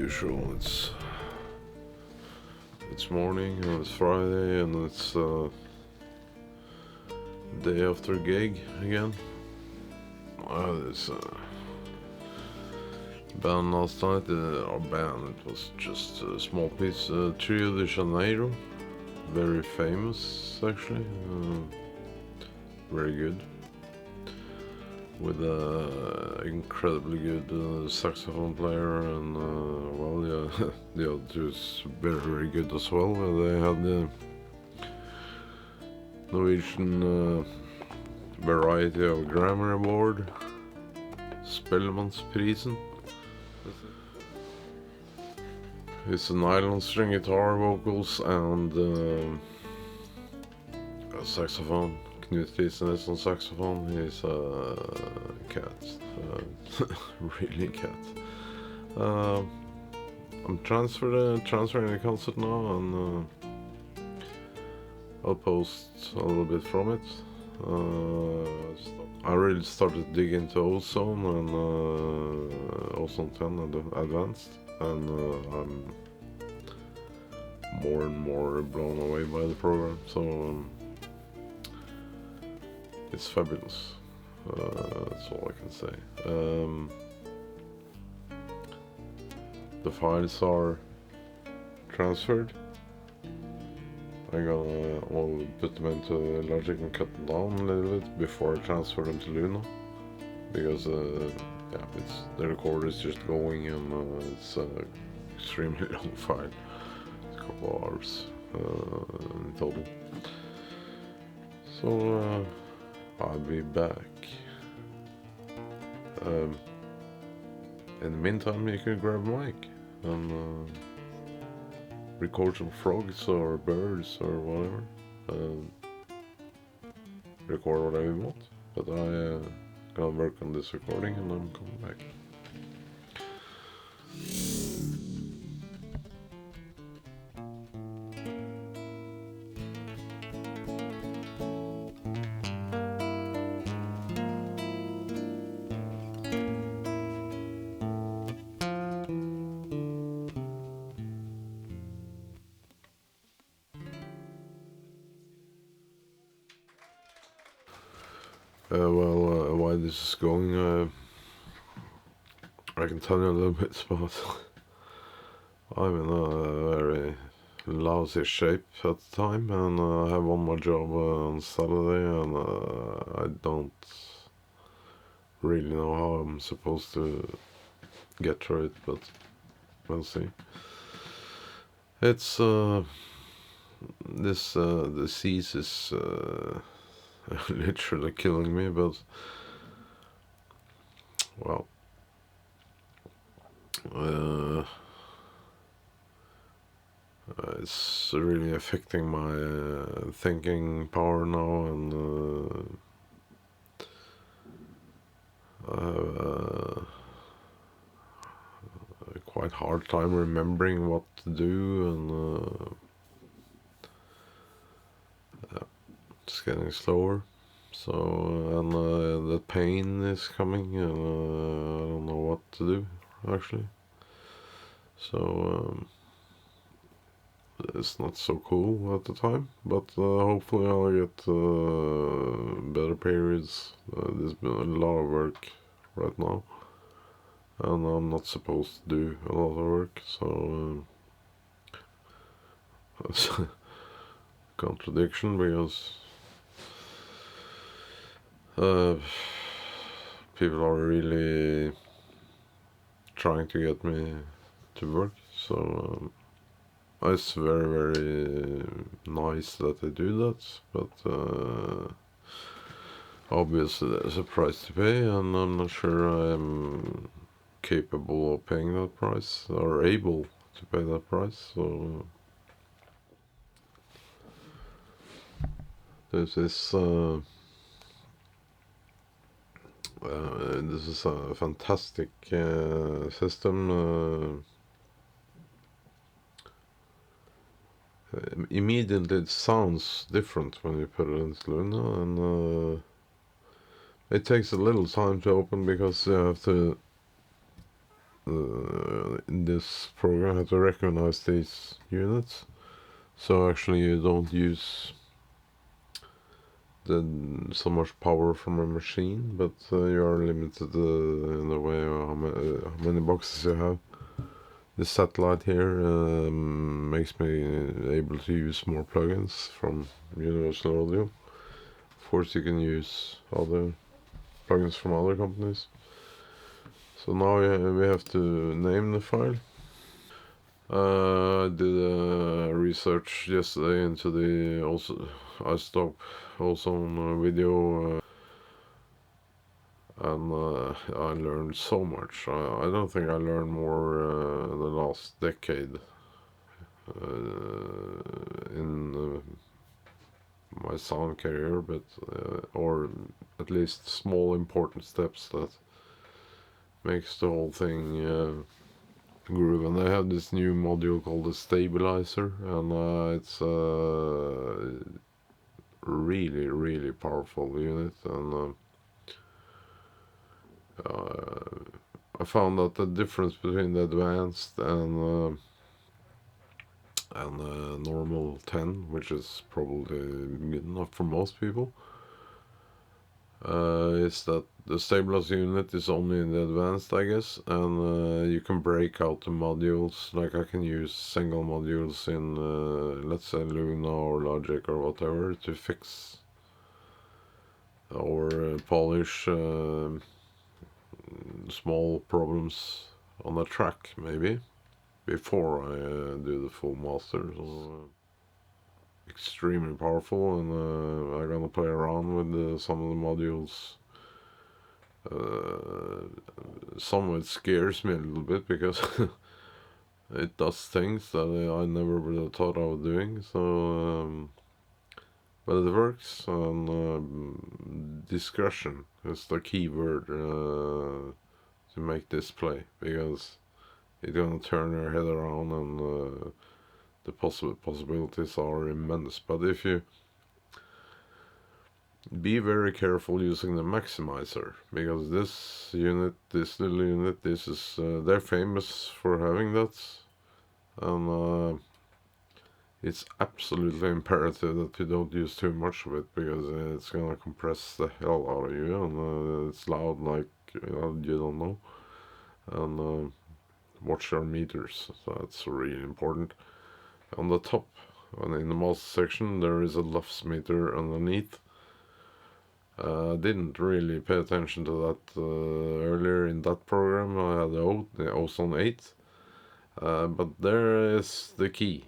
usual. It's morning and it's Friday and it's day after gig again. This band last night, our band, it was just a small piece, Trio de Janeiro, very famous actually, very good, with an incredibly good saxophone player, and well, yeah, the other two is very good as well. They had the Norwegian Variety of Grammar Award, Spellemannsprisen. It's a nylon string guitar, vocals, and a saxophone. Knut Thiesen is on saxophone. He's a cat, really a cat. I'm transferring the concert now, and I'll post a little bit from it. I really started to dig into Ozone and Ozone 10 Advanced, and I'm more and more blown away by the program. So it's fabulous. That's all I can say. The files are transferred. I'm gonna put them into Logic and cut them down a little bit before I transfer them to Luna, because yeah, the recorder is just going, and it's an extremely long file. It's a couple of hours in total. So I'll be back. In the meantime, you can grab a mic and record some frogs or birds or whatever. Record whatever you want. But I gonna work on this recording and I'm coming back. Why this is going, I can tell you a little bit about. I'm in a very lousy shape at the time, and I have one more job on Saturday, and I don't really know how I'm supposed to get through it, but we'll see. It's this disease is literally killing me, but well, it's really affecting my thinking power now, and I have a quite hard time remembering what to do, and it's getting slower. So, and the pain is coming, and I don't know what to do actually. So it's not so cool at the time, but hopefully I'll get better periods. There's been a lot of work right now, and I'm not supposed to do a lot of work, so it's a contradiction, because people are really trying to get me to work, so it's very nice that they do that, but obviously there's a price to pay, and I'm not sure I'm capable of paying that price, or able to pay that price. So this is a fantastic system. Immediately it sounds different when you put it into Luna, and it takes a little time to open, because you have to in this program how to recognize these units. So actually you don't use so much power from a machine, but you are limited in the way of how many boxes you have. This satellite here makes me able to use more plugins from Universal Audio. Of course you can use other plugins from other companies. So now we have to name the file. I did research yesterday into the isotope ozone video, and I learned so much. I don't think I learned more the last decade in my sound career, but or at least small important steps that makes the whole thing groove. And I have this new module called the stabilizer, and it's really, really powerful unit. And I found that the difference between the advanced and normal 10, which is probably good enough for most people, is that the stabilizer unit is only in the advanced, I guess, and you can break out the modules. Like I can use single modules in, let's say, Luna or Logic or whatever to fix or polish small problems on the track, maybe, before I do the full master. So, extremely powerful, and I'm gonna play around with some of the modules. Some of it scares me a little bit because it does things that I never would have thought I was doing. So, but it works, and discretion is the key word to make this play, because you're gonna turn your head around, and the possibilities are immense. But if you be very careful using the maximizer, because this little unit, this is they're famous for having that, and it's absolutely imperative that you don't use too much of it, because it's gonna compress the hell out of you, and it's loud like you don't know. And watch your meters, so that's really important. On the top, and in the master section, there is a LUFS meter underneath. Didn't really pay attention to that earlier in that program. I had the Ozone 8, but there is the key.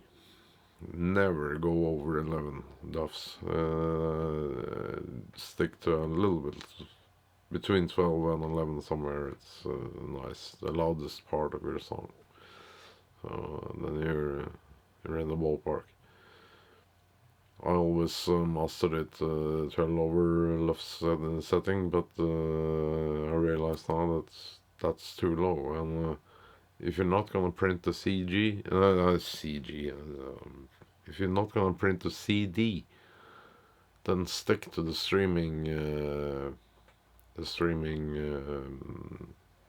Never go over 11 DUFs. Stick to a little bit between 12 and 11 somewhere. It's nice, the loudest part of your song. So then you're in the ballpark. I always mastered it to a lower LUFS setting, but I realize now that that's too low. And if you're not gonna print the if you're not gonna print the CD, then stick to the streaming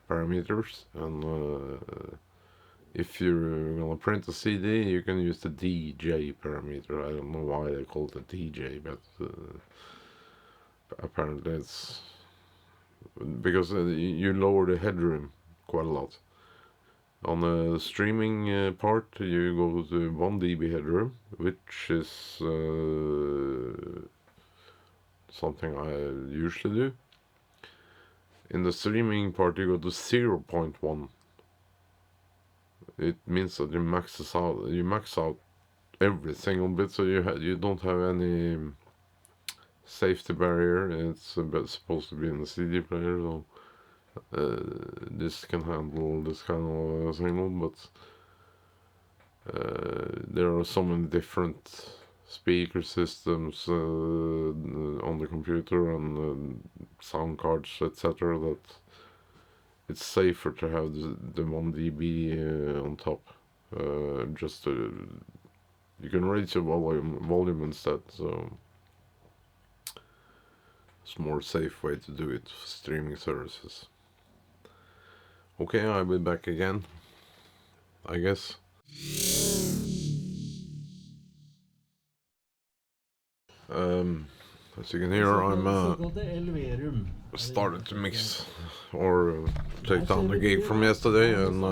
parameters. And if you're gonna print a CD, you can use the DJ parameter. I don't know why they call it a DJ, but apparently it's because you lower the headroom quite a lot. On the streaming part, you go to 1 dB headroom, which is something I usually do. In the streaming part, you go to 0.1. It means that you max out every single bit, so you don't have any safety barrier. It's supposed to be in the CD player, so this can handle this kind of signal, but there are so many different speaker systems on the computer and sound cards, etc., that it's safer to have the 1 dB on top. Just you can raise your volume instead, so it's a more safe way to do it for streaming services. Okay, I'll be back again, I guess. As you can hear, I'm started to mix or take down the gig from yesterday, and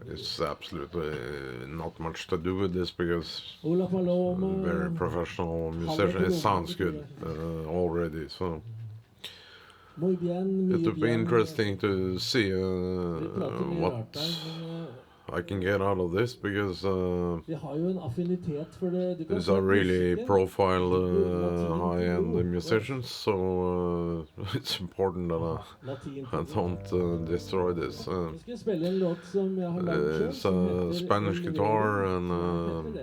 it's absolutely not much to do with this because very professional musician. It sounds good already, so it would be interesting to see what I can get out of this, because these are really profile high-end musicians, so it's important that I don't destroy this. It's a Spanish guitar and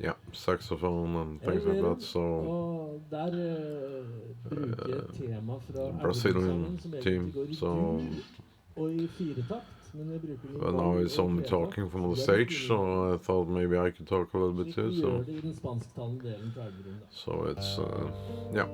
yeah, saxophone and things like that, so Brazilian team, so well, now it's only talking from the stage, so I thought maybe I could talk a little bit too, so it's yeah.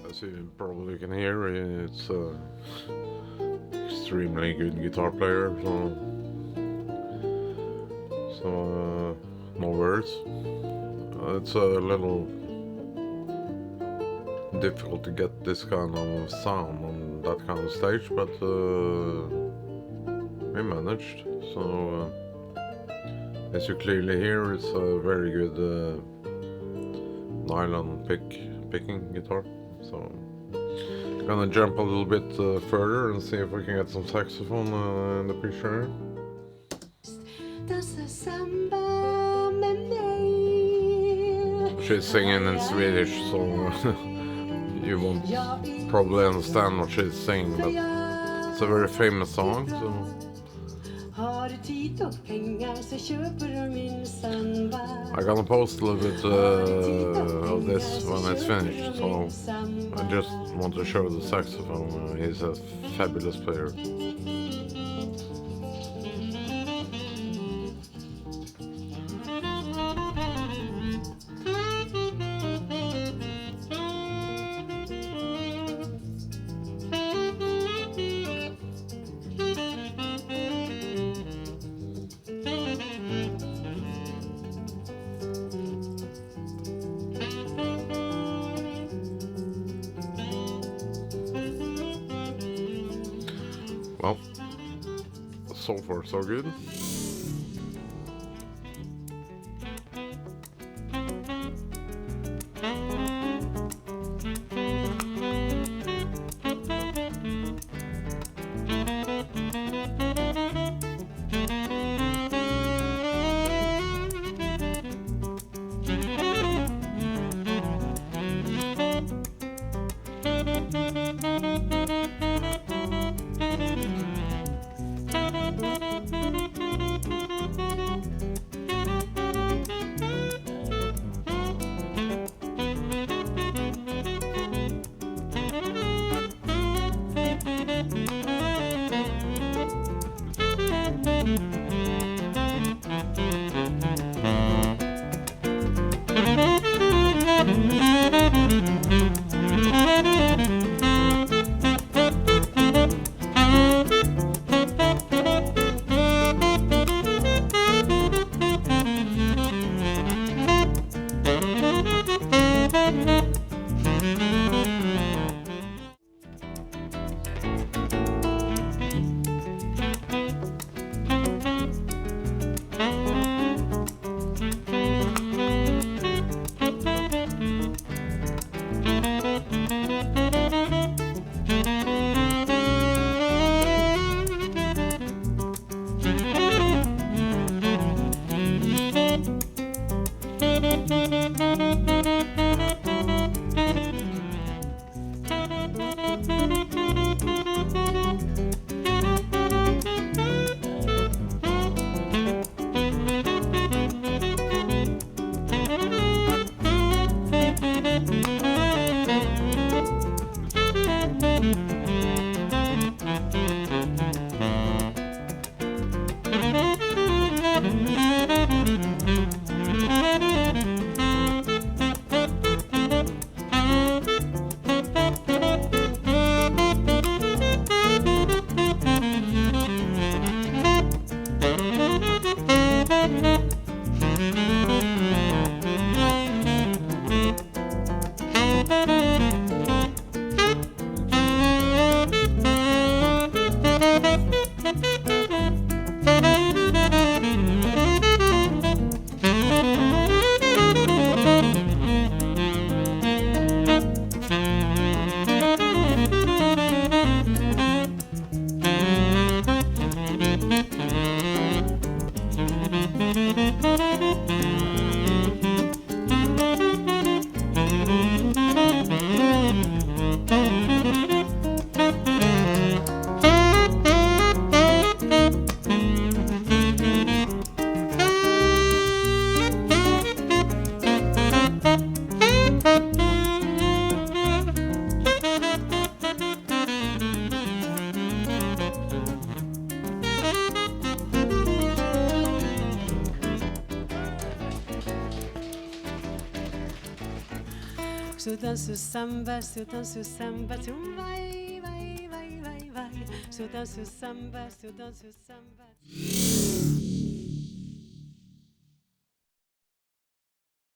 As you probably can hear, it's extremely good guitar player, so no words. It's a little difficult to get this kind of sound on that kind of stage, but we managed. So as you clearly hear, it's a very good nylon picking guitar. So I'm gonna jump a little bit further and see if we can get some saxophone in the picture. She's singing in Swedish, so you won't probably understand what she's singing, but it's a very famous song, so I'm gonna post a little bit of this when it's finished, so I just want to show the saxophone. He's a fabulous player. Well, so far so good. Soudan samba, Soudan samba, vai, vai, vai, vai, vai. Soudan samba, Soudan samba.